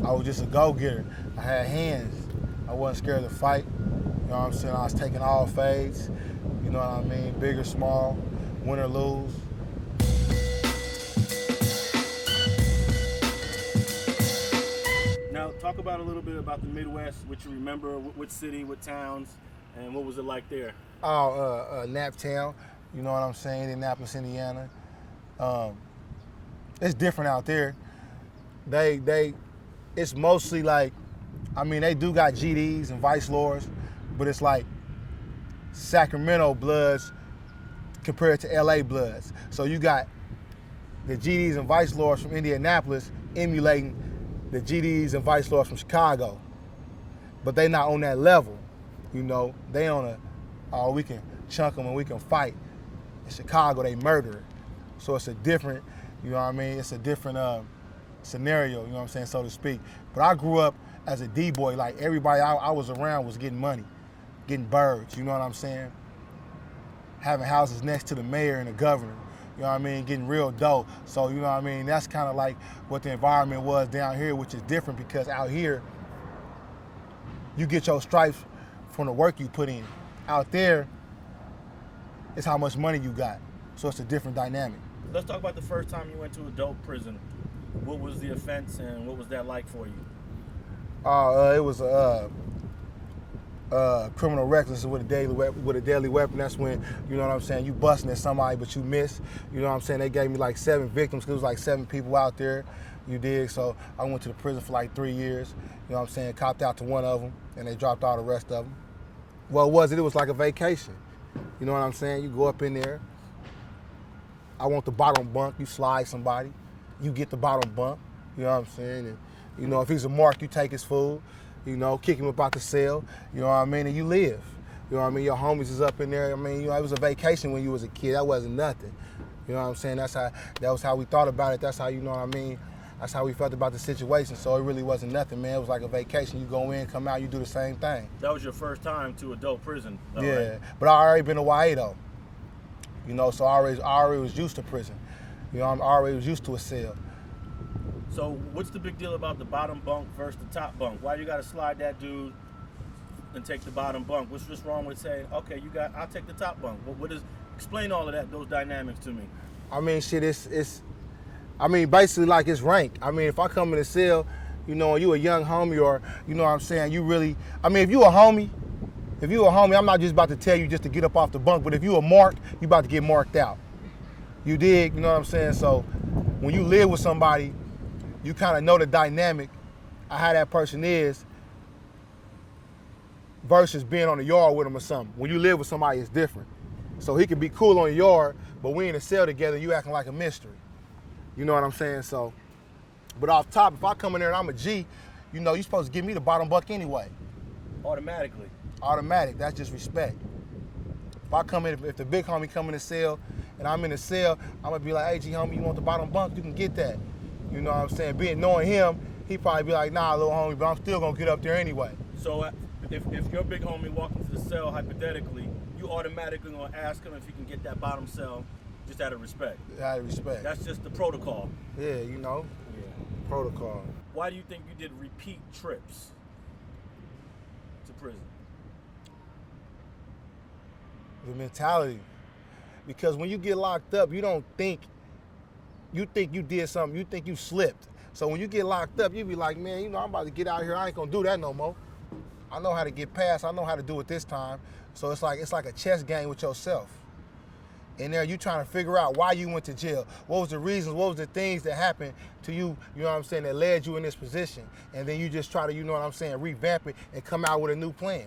I was just a go-getter. I had hands. I wasn't scared to fight. You know what I'm saying? I was taking all fades. You know what I mean? Big or small, win or lose. Now, talk about a little bit about the Midwest, what you remember, what city, what towns, and what was it like there? Naptown, you know what I'm saying? Indianapolis, Indiana. It's different out there. It's mostly like, I mean, they do got GDs and vice lords, but it's like Sacramento bloods compared to LA bloods. So you got the GDs and vice lords from Indianapolis emulating the GDs and vice lords from Chicago. But they not on that level, you know. They on a, oh, we can chunk them and we can fight. In Chicago, they murder it. So it's a different, you know what I mean? It's a different scenario, you know what I'm saying, so to speak. But I grew up as a D-boy, like everybody I was around was getting money, getting birds, you know what I'm saying? Having houses next to the mayor and the governor, you know what I mean, getting real dope. So, you know what I mean, that's kind of like what the environment was down here, which is different because out here, you get your stripes from the work you put in. Out there, it's how much money you got. So it's a different dynamic. Let's talk about the first time you went to adult prison. What was the offense and what was that like for you? It was criminal recklessness with a deadly weapon. That's when, you know what I'm saying, you busting at somebody but you miss. You know what I'm saying? They gave me like 7 victims because it was like 7 people out there. You dig? So I went to the prison for like 3 years. You know what I'm saying? Copped out to one of them and they dropped all the rest of them. Well, it was like a vacation. You know what I'm saying? You go up in there. I want the bottom bunk. You slide somebody. You get the bottom bunk. You know what I'm saying? And, you know, if he's a mark, you take his food. You know, kick him up out the cell. You know what I mean? And you live. You know what I mean? Your homies is up in there. I mean, you know, it was a vacation when you was a kid. That wasn't nothing. You know what I'm saying? That was how we thought about it. That's how, you know what I mean? That's how we felt about the situation. So it really wasn't nothing, man. It was like a vacation. You go in, come out, you do the same thing. That was your first time to adult prison, though, yeah, right? But I already been to YA though. You know, so I already was used to prison. You know, I already was used to a cell. So what's the big deal about the bottom bunk versus the top bunk? Why you gotta slide that dude and take the bottom bunk? What's just wrong with saying, okay, I'll take the top bunk? Explain all of that, those dynamics to me. I mean, shit, I mean, basically like it's rank. I mean, if I come in the cell, you know, you a young homie or, you know what I'm saying, you really, I mean, if you a homie, I'm not just about to tell you just to get up off the bunk, but if you a mark, you about to get marked out. You dig, you know what I'm saying? So when you live with somebody, you kind of know the dynamic of how that person is versus being on the yard with them or something. When you live with somebody, it's different. So he can be cool on the yard, but we in a cell together, you acting like a mystery. You know what I'm saying? So, but off top, if I come in there and I'm a G, you know, you're supposed to give me the bottom buck anyway. Automatically. Automatic, that's just respect. If I come in, if the big homie come in the cell and I'm in the cell, I'm gonna be like, hey G homie, you want the bottom bunk? You can get that. You know what I'm saying? Knowing him, he probably be like, nah, little homie, but I'm still gonna get up there anyway. So if your big homie walking to the cell, hypothetically, you automatically gonna ask him if he can get that bottom cell just out of respect. Out of respect. That's just the protocol. Yeah, you know. Yeah. Protocol. Why do you think you did repeat trips to prison? The mentality. Because when you get locked up, you think you did something, you think you slipped. So when you get locked up, you be like, man, you know, I'm about to get out here, I ain't gonna do that no more. I know how to get past, I know how to do it this time. So it's like a chess game with yourself. And there you trying to figure out why you went to jail. What was the reasons, what was the things that happened to you, you know what I'm saying, that led you in this position. And then you just try to, you know what I'm saying, revamp it and come out with a new plan.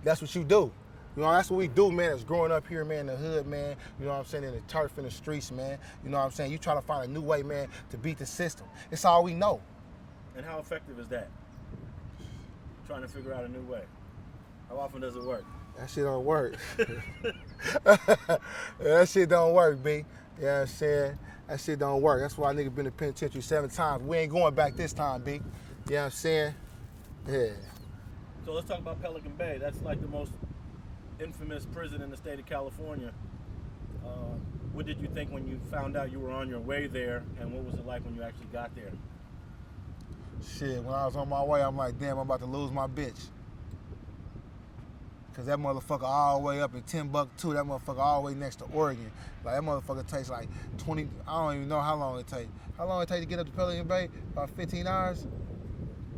That's what you do. You know, that's what we do, man, as growing up here, man, in the hood, man, you know what I'm saying, in the turf, in the streets, man. You know what I'm saying? You try to find a new way, man, to beat the system. It's all we know. And how effective is that? Trying to figure out a new way. How often does it work? That shit don't work. That shit don't work, B. You know what I'm saying? That shit don't work. That's why nigga been to penitentiary 7 times. We ain't going back this time, B. You know what I'm saying? Yeah. So let's talk about Pelican Bay. That's like the most infamous prison in the state of California. What did you think when you found out you were on your way there, and what was it like when you actually got there? Shit, when I was on my way, I'm like, damn, I'm about to lose my bitch. Cause that motherfucker all the way up in Timbuktu, that motherfucker all the way next to Oregon. Like that motherfucker takes like 20, I don't even know how long it takes. How long it take to get up to Pelican Bay? About 15 hours?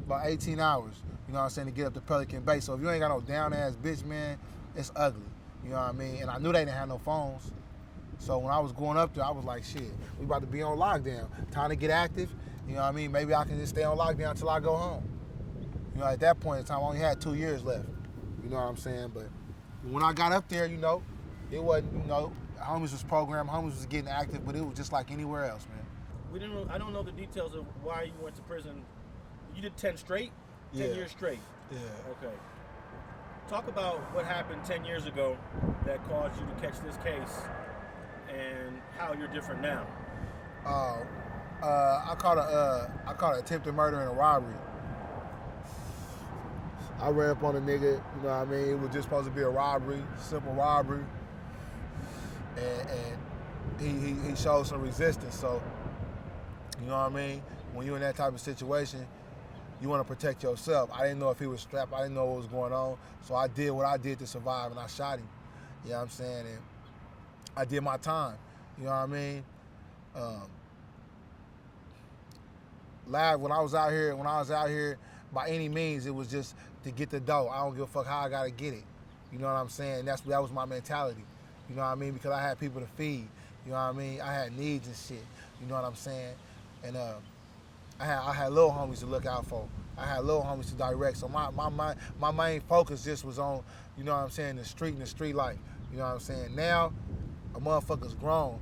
About 18 hours, you know what I'm saying, to get up to Pelican Bay. So if you ain't got no down ass bitch, man, it's ugly. You know what I mean? And I knew they didn't have no phones. So when I was going up there, I was like, shit, we about to be on lockdown. Time to get active. You know what I mean? Maybe I can just stay on lockdown until I go home. You know, at that point in time, I only had 2 years left. You know what I'm saying? But when I got up there, you know, it wasn't, you know, homies was programmed, homies was getting active, but it was just like anywhere else, man. I don't know the details of why you went to prison. You did 10 straight? 10 years straight? Yeah. Okay. Talk about what happened 10 years ago that caused you to catch this case and how you're different now. I caught an attempted murder and a robbery. I ran up on a nigga, you know what I mean? It was just supposed to be a robbery, simple robbery. And he showed some resistance. So, you know what I mean? When you're in that type of situation, you want to protect yourself. I didn't know if he was strapped. I didn't know what was going on. So I did what I did to survive, and I shot him. You know what I'm saying? And I did my time. You know what I mean? When I was out here, by any means, it was just to get the dough. I don't give a fuck how I gotta get it. You know what I'm saying? That was my mentality. You know what I mean? Because I had people to feed. You know what I mean? I had needs and shit. You know what I'm saying? And I had little homies to look out for. I had little homies to direct. So my main focus just was on, you know what I'm saying, the street and the street life. You know what I'm saying? Now, a motherfucker's grown.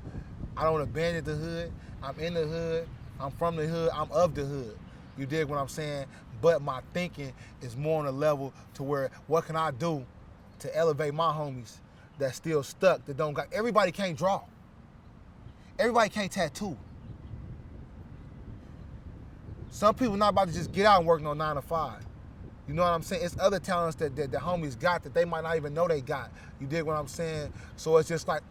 I don't abandon the hood. I'm in the hood. I'm from the hood. I'm of the hood. You dig what I'm saying? But my thinking is more on a level to where, what can I do to elevate my homies that's still stuck, that don't got, everybody can't draw. Everybody can't tattoo. Some people not about to just get out and work no 9 to 5. You know what I'm saying? It's other talents that the homies got that they might not even know they got. You dig what I'm saying? So it's just like,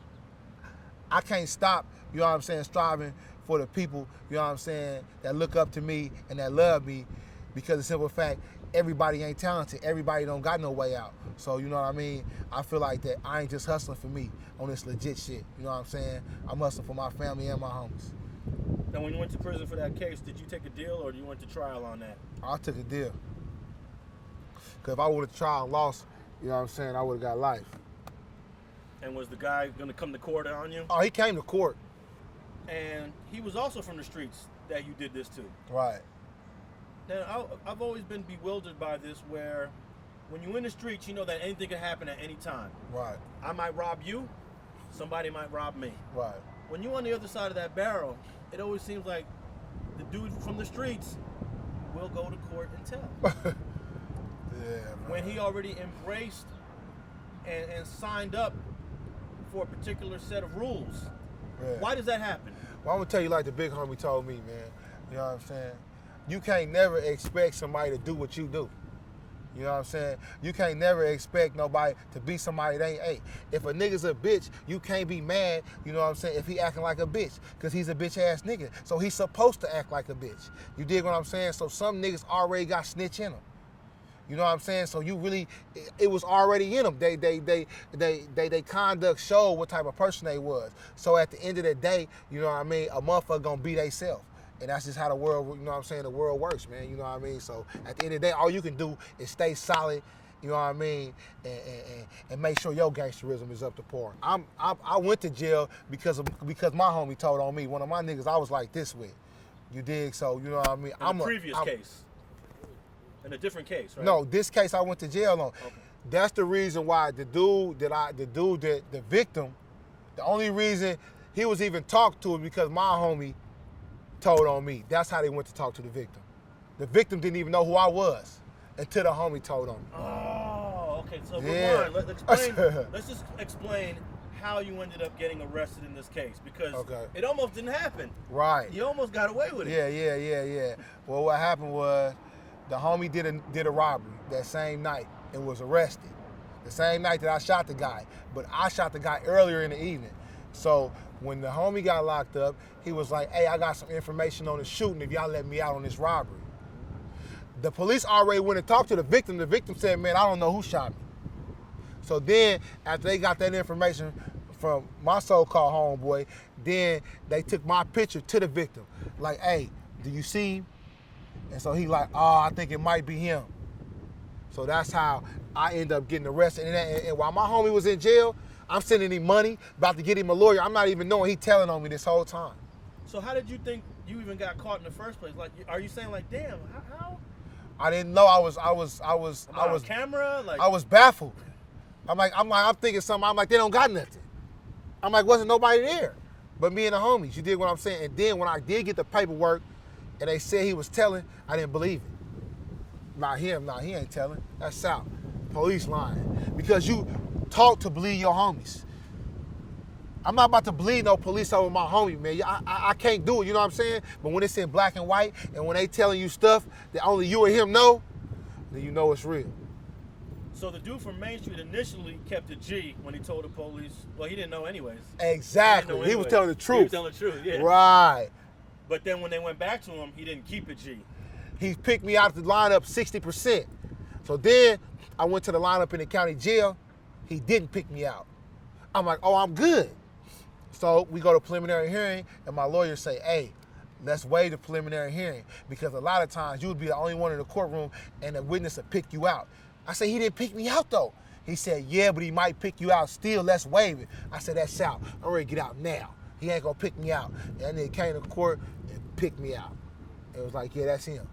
I can't stop, you know what I'm saying, striving for the people, you know what I'm saying, that look up to me and that love me, because the simple fact, everybody ain't talented. Everybody don't got no way out. So, you know what I mean? I feel like that I ain't just hustling for me on this legit shit. You know what I'm saying? I'm hustling for my family and my homies. Now, when you went to prison for that case, did you take a deal or you went to trial on that? I took a deal. Because if I would have tried and lost, you know what I'm saying, I would have got life. And was the guy going to come to court on you? Oh, he came to court. And he was also from the streets that you did this to. Right. Now, I've always been bewildered by this, where when you're in the streets, you know that anything can happen at any time. Right. I might rob you, somebody might rob me. Right. When you're on the other side of that barrel, it always seems like the dude from the streets will go to court and tell. Yeah, man. When he already embraced and signed up for a particular set of rules. Yeah. Why does that happen? Well, I'm going to tell you like the big homie told me, man. You know what I'm saying? You can't never expect somebody to do what you do. You know what I'm saying? You can't never expect nobody to be somebody that ain't. Hey, if a nigga's a bitch, you can't be mad, you know what I'm saying, if he acting like a bitch, because he's a bitch ass nigga. So he's supposed to act like a bitch. You dig what I'm saying? So some niggas already got snitch in them. You know what I'm saying? So you really, it was already in them. They conduct showed what type of person they was. So at the end of the day, you know what I mean, a motherfucker gonna be they self. And that's just how the world, you know what I'm saying, the world works, man. You know what I mean? So at the end of the day, all you can do is stay solid, you know what I mean, and make sure your gangsterism is up to par. I went to jail because my homie told on me. One of my niggas I was like this with. You dig? So, you know what I mean? In a previous case. In a different case, right? No, this case I went to jail on. Okay. That's the reason why the victim, the only reason he was even talked to is because my homie told on me. That's how they went to talk to the victim. The victim didn't even know who I was until the homie told on me. Oh, okay. So Yeah. let's just explain how you ended up getting arrested in this case, because it almost didn't happen. Right. You almost got away with it. Yeah. Well, what happened was the homie did a robbery that same night and was arrested. The same night that I shot the guy. But I shot the guy earlier in the evening. So when the homie got locked up, he was like, hey, I got some information on the shooting if y'all let me out on this robbery. The police already went and talked to the victim. The victim said, man, I don't know who shot me. So then, after they got that information from my so-called homeboy, then they took my picture to the victim. Like, hey, do you see him? And so he like, oh, I think it might be him. So that's how I end up getting arrested. And while my homie was in jail, I'm sending him money, about to get him a lawyer. I'm not even knowing he telling on me this whole time. So how did you think you even got caught in the first place? Like, are you saying like, damn, how? I didn't know I was On camera? Like, I was baffled. I'm thinking something. I'm like, they don't got nothing. I'm like, wasn't nobody there but me and the homies. You dig what I'm saying? And then when I did get the paperwork and they said he was telling, I didn't believe it. Not him. Nah, he ain't telling. That's South. Police lying. Because you taught to believe your homies. I'm not about to bleed no police over my homie, man. I can't do it, you know what I'm saying? But when it's in black and white and when they telling you stuff that only you and him know, then you know it's real. So the dude from Main Street initially kept a G when he told the police. Well, he didn't know anyways. Exactly. He was telling the truth. He was telling the truth, yeah. Right. But then when they went back to him, he didn't keep a G. He picked me out of the lineup 60%. So then I went to the lineup in the county jail. He didn't pick me out. I'm like, oh, I'm good. So we go to preliminary hearing, and my lawyer say, hey, let's waive the preliminary hearing because a lot of times you would be the only one in the courtroom and the witness would pick you out. I said, he didn't pick me out, though. He said, yeah, but he might pick you out still. Let's waive it. I said, that's out. I'm ready to get out now. He ain't going to pick me out. And then he came to court and picked me out. It was like, yeah, that's him.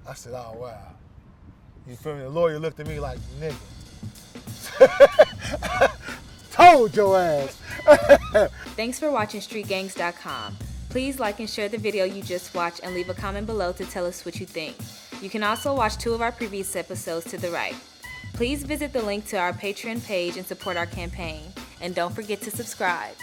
I said, oh, wow. You feel me? The lawyer looked at me like, nigga. Told your ass. Thanks for watching StreetGangs.com. Please like and share the video you just watched and leave a comment below to tell us what you think. You can also watch 2 of our previous episodes to the right. Please visit the link to our Patreon page and support our campaign. And don't forget to subscribe.